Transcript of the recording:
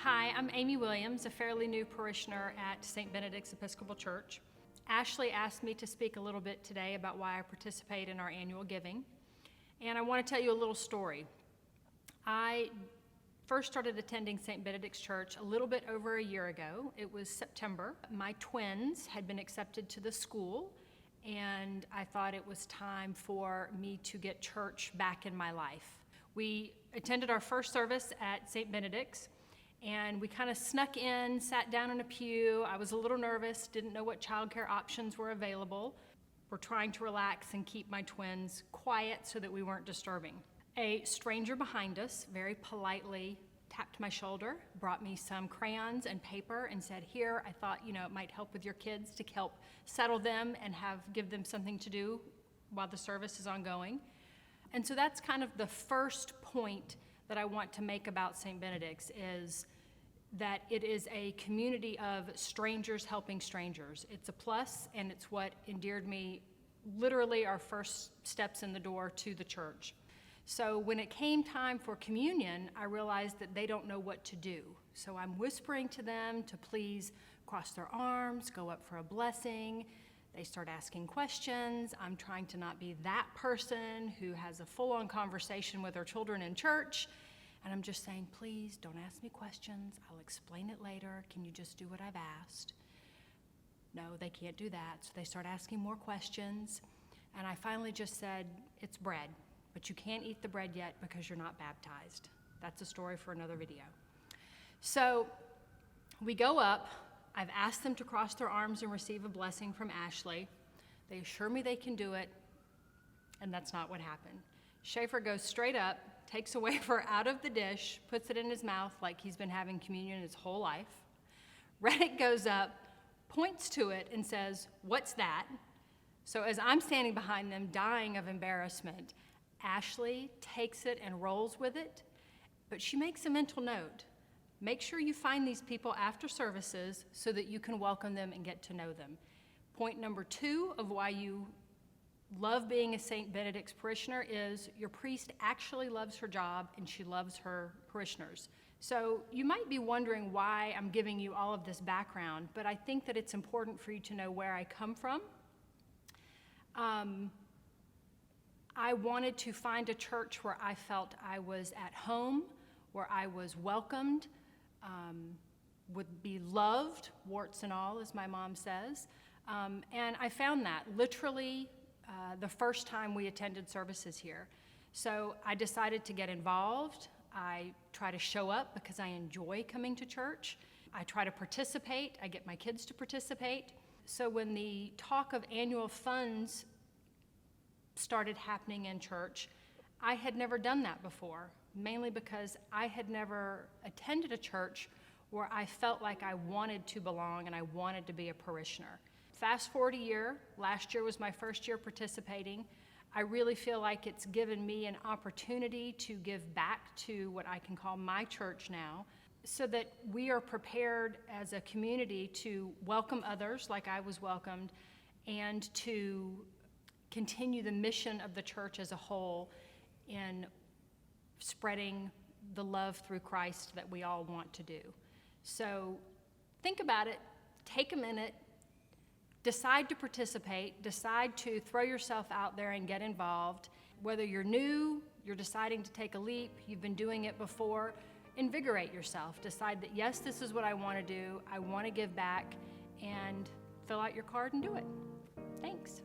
Hi, I'm Amy Williams, a fairly new parishioner at St. Benedict's Episcopal Church. Ashley asked me to speak a little bit today about why I participate in our annual giving. And I want to tell you a little story. I first started attending St. Benedict's Church a little bit over a year ago. It was September. My twins had been accepted to the school, and I thought it was time for me to get church back in my life. We attended our first service at St. Benedict's, and we kind of snuck in, sat down in a pew. I was a little nervous, didn't know what childcare options were available. We're trying to relax and keep my twins quiet so that we weren't disturbing. A stranger behind us very politely tapped my shoulder, brought me some crayons and paper and said, "Here, I thought, it might help with your kids to help settle them and give them something to do while the service is ongoing." And so that's kind of the first point that I want to make about St. Benedict's, is that it is a community of strangers helping strangers. It's a plus, and it's what endeared me literally our first steps in the door to the church. So when it came time for communion, I realized that they don't know what to do. So I'm whispering to them to please cross their arms, go up for a blessing. They start asking questions. I'm trying to not be that person who has a full-on conversation with their children in church. And I'm just saying, please don't ask me questions. I'll explain it later. Can you just do what I've asked? No, they can't do that. So they start asking more questions. And I finally just said, it's bread, but you can't eat the bread yet because you're not baptized. That's a story for another video. So we go up. I've asked them to cross their arms and receive a blessing from Ashley. They assure me they can do it, and that's not what happened. Schaefer goes straight up, takes a wafer out of the dish, puts it in his mouth like he's been having communion his whole life. Reddick goes up, points to it, and says, "What's that?" So as I'm standing behind them, dying of embarrassment, Ashley takes it and rolls with it, but she makes a mental note. Make sure you find these people after services so that you can welcome them and get to know them. Point number 2 of why you love being a St. Benedict's parishioner is your priest actually loves her job and she loves her parishioners. So you might be wondering why I'm giving you all of this background, but I think that it's important for you to know where I come from. I wanted to find a church where I felt I was at home, where I was welcomed, would be loved, warts and all, as my mom says. And I found that literally the first time we attended services here. So I decided to get involved. I try to show up because I enjoy coming to church. I try to participate. I get my kids to participate. So when the talk of annual funds started happening in church, I had never done that before, mainly because I had never attended a church where I felt like I wanted to belong and I wanted to be a parishioner. Fast forward a year, last year was my first year participating. I really feel like it's given me an opportunity to give back to what I can call my church now, so that we are prepared as a community to welcome others like I was welcomed, and to continue the mission of the church as a whole in spreading the love through Christ that we all want to do. So think about it, take a minute, decide to participate, decide to throw yourself out there and get involved. Whether you're new, you're deciding to take a leap, you've been doing it before, invigorate yourself. Decide that, yes, this is what I want to do, I want to give back, and fill out your card and do it. Thanks.